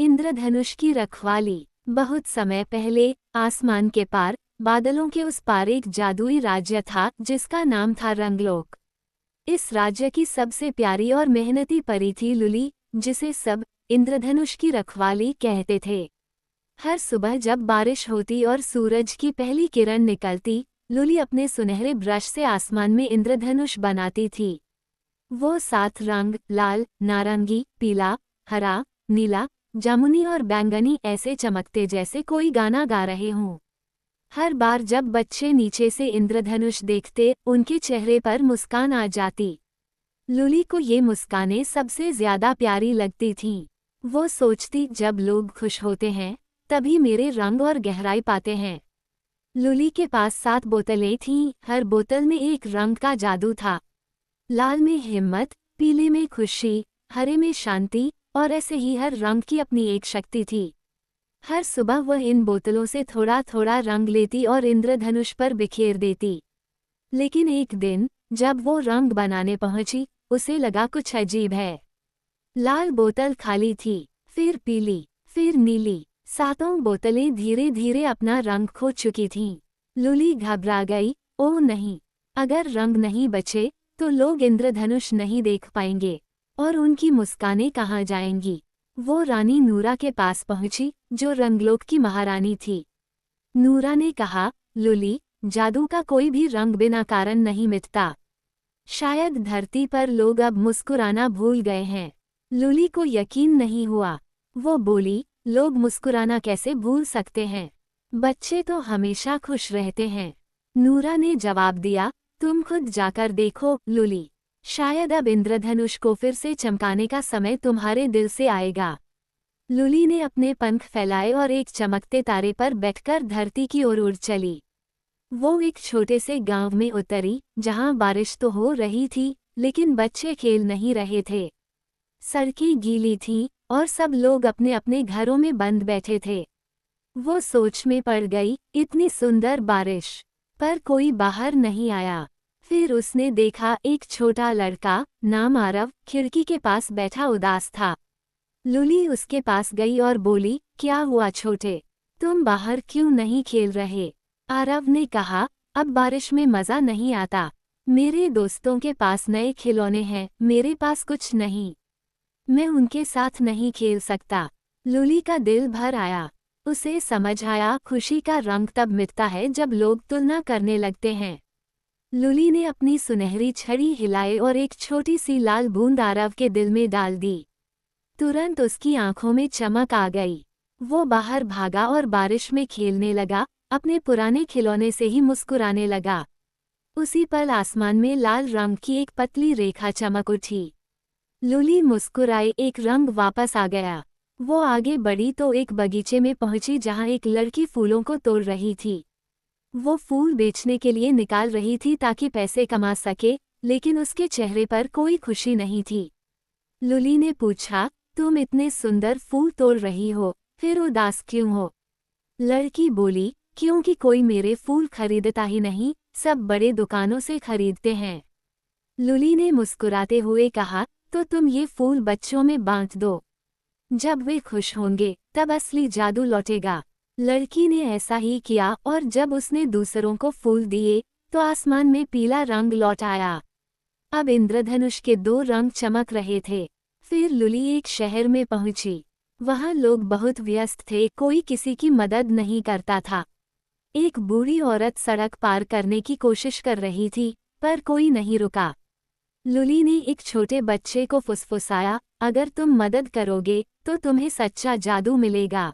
इंद्रधनुष की रखवाली। बहुत समय पहले आसमान के पार, बादलों के उस पार एक जादुई राज्य था जिसका नाम था रंगलोक। इस राज्य की सबसे प्यारी और मेहनती परी थी लुली, जिसे सब इंद्रधनुष की रखवाली कहते थे। हर सुबह जब बारिश होती और सूरज की पहली किरण निकलती, लुली अपने सुनहरे ब्रश से आसमान में इंद्रधनुष बनाती थी। वो 7 रंग लाल, नारंगी, पीला, हरा, नीला, जामुनी और बैंगनी ऐसे चमकते जैसे कोई गाना गा रहे हों। हर बार जब बच्चे नीचे से इंद्रधनुष देखते, उनके चेहरे पर मुस्कान आ जाती। लुली को ये मुस्कानें सबसे ज्यादा प्यारी लगती थीं। वो सोचती, जब लोग खुश होते हैं तभी मेरे रंग और गहराई पाते हैं। लुली के पास 7 बोतलें थीं, हर बोतल में एक रंग का जादू था। लाल में हिम्मत, पीले में खुशी, हरे में शांति, और ऐसे ही हर रंग की अपनी एक शक्ति थी। हर सुबह वह इन बोतलों से थोड़ा थोड़ा रंग लेती और इंद्रधनुष पर बिखेर देती। लेकिन एक दिन जब वो रंग बनाने पहुंची, उसे लगा कुछ अजीब है। लाल बोतल खाली थी, फिर पीली, फिर नीली, 7 बोतलें धीरे धीरे अपना रंग खो चुकी थीं। लुली घबरा गई। ओह नहीं, अगर रंग नहीं बचे तो लोग इंद्रधनुष नहीं देख पाएंगे और उनकी मुस्कानें कहाँ जाएंगी। वो रानी नूरा के पास पहुंची, जो रंगलोक की महारानी थी। नूरा ने कहा, लुली, जादू का कोई भी रंग बिना कारण नहीं मिटता। शायद धरती पर लोग अब मुस्कुराना भूल गए हैं। लुली को यकीन नहीं हुआ। वो बोली, लोग मुस्कुराना कैसे भूल सकते हैं? बच्चे तो हमेशा खुश रहते हैं। नूरा ने जवाब दिया, तुम खुद जाकर देखो लुली, शायद अब इंद्रधनुष को फिर से चमकाने का समय तुम्हारे दिल से आएगा। लुली ने अपने पंख फैलाए और एक चमकते तारे पर बैठकर धरती की ओर उड़ चली। वो एक छोटे से गांव में उतरी, जहां बारिश तो हो रही थी, लेकिन बच्चे खेल नहीं रहे थे। सड़कें गीली थीं और सब लोग अपने अपने घरों में बंद बैठे थे। वो सोच में पड़ गई, इतनी सुंदर बारिश, पर कोई बाहर नहीं आया। फिर उसने देखा एक छोटा लड़का, नाम आरव, खिड़की के पास बैठा उदास था। लुली उसके पास गई और बोली, क्या हुआ छोटे, तुम बाहर क्यों नहीं खेल रहे? आरव ने कहा, अब बारिश में मज़ा नहीं आता। मेरे दोस्तों के पास नए खिलौने हैं, मेरे पास कुछ नहीं। मैं उनके साथ नहीं खेल सकता। लुली का दिल भर आया। उसे समझ आया, खुशी का रंग तब मिटता है जब लोग तुलना करने लगते हैं। लुली ने अपनी सुनहरी छड़ी हिलाई और एक छोटी सी लाल बूंद आरव के दिल में डाल दी। तुरंत उसकी आंखों में चमक आ गई। वो बाहर भागा और बारिश में खेलने लगा, अपने पुराने खिलौने से ही मुस्कुराने लगा। उसी पल आसमान में लाल रंग की एक पतली रेखा चमक उठी। लुली मुस्कुराई, एक रंग वापस आ गया। वो आगे बढ़ी तो एक बगीचे में पहुंची जहां एक लड़की फूलों को तोड़ रही थी। वो फूल बेचने के लिए निकाल रही थी ताकि पैसे कमा सके, लेकिन उसके चेहरे पर कोई खुशी नहीं थी। लुली ने पूछा, तुम इतने सुंदर फूल तोड़ रही हो, फिर उदास क्यों हो? लड़की बोली, क्योंकि कोई मेरे फूल खरीदता ही नहीं, सब बड़े दुकानों से खरीदते हैं। लुली ने मुस्कुराते हुए कहा, तो तुम ये फूल बच्चों में बांट दो। जब वे खुश होंगे तब असली जादू लौटेगा। लड़की ने ऐसा ही किया और जब उसने दूसरों को फूल दिए तो आसमान में पीला रंग लौट आया। अब इंद्रधनुष के 2 रंग चमक रहे थे। फिर लुली एक शहर में पहुंची। वहां लोग बहुत व्यस्त थे, कोई किसी की मदद नहीं करता था। एक बूढ़ी औरत सड़क पार करने की कोशिश कर रही थी, पर कोई नहीं रुका। लुली ने एक छोटे बच्चे को फुसफुसाया, अगर तुम मदद करोगे तो तुम्हें सच्चा जादू मिलेगा।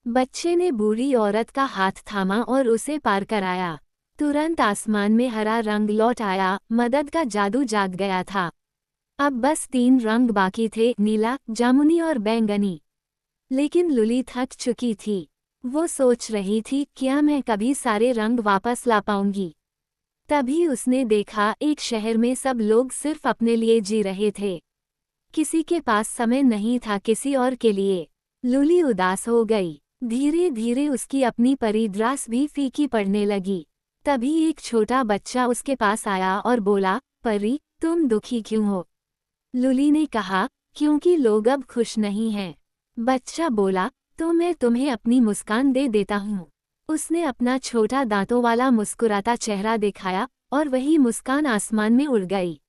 बच्चे ने बूढ़ी औरत का हाथ थामा और उसे पार कराया। तुरंत आसमान में हरा रंग लौट आया, मदद का जादू जाग गया था। अब बस 3 रंग बाकी थे, नीला, जामुनी और बैंगनी। लेकिन लुली थक चुकी थी। वो सोच रही थी, क्या मैं कभी सारे रंग वापस ला पाऊंगी? तभी उसने देखा, एक शहर में सब लोग सिर्फ अपने लिए जी रहे थे। किसी के पास समय नहीं था किसी और के लिए। लुली उदास हो गई। धीरे धीरे उसकी अपनी परिद्रास भी फीकी पड़ने लगी। तभी एक छोटा बच्चा उसके पास आया और बोला, परी, तुम दुखी क्यों हो? लुली ने कहा, क्योंकि लोग अब खुश नहीं हैं। बच्चा बोला, तो मैं तुम्हें अपनी मुस्कान दे देता हूँ। उसने अपना छोटा दांतों वाला मुस्कुराता चेहरा दिखाया और वही मुस्कान आसमान में उड़ गई।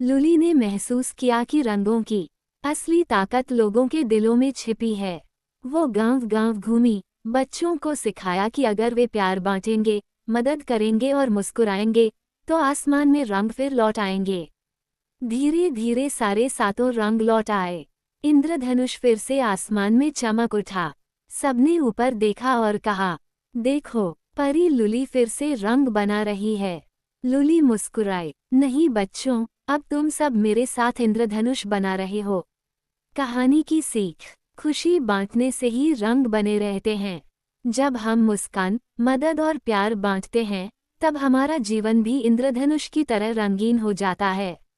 लूली ने महसूस किया कि रंगों की असली ताकत लोगों के दिलों में छिपी है। वो गांव-गांव घूमी, बच्चों को सिखाया कि अगर वे प्यार बांटेंगे, मदद करेंगे और मुस्कुराएंगे, तो आसमान में रंग फिर लौट आएंगे। धीरे-धीरे सारे सातों रंग लौट आए। इंद्रधनुष फिर से आसमान में चमक उठा। सबने ऊपर देखा और कहा, देखो, परी लूली फिर से रंग बना रही है। लूली मुस्कुराई, नहीं बच्चों, अब तुम सब मेरे साथ इंद्रधनुष बना रहे हो। कहानी की सीख, खुशी बांटने से ही रंग बने रहते हैं। जब हम मुस्कान, मदद और प्यार बांटते हैं, तब हमारा जीवन भी इंद्रधनुष की तरह रंगीन हो जाता है।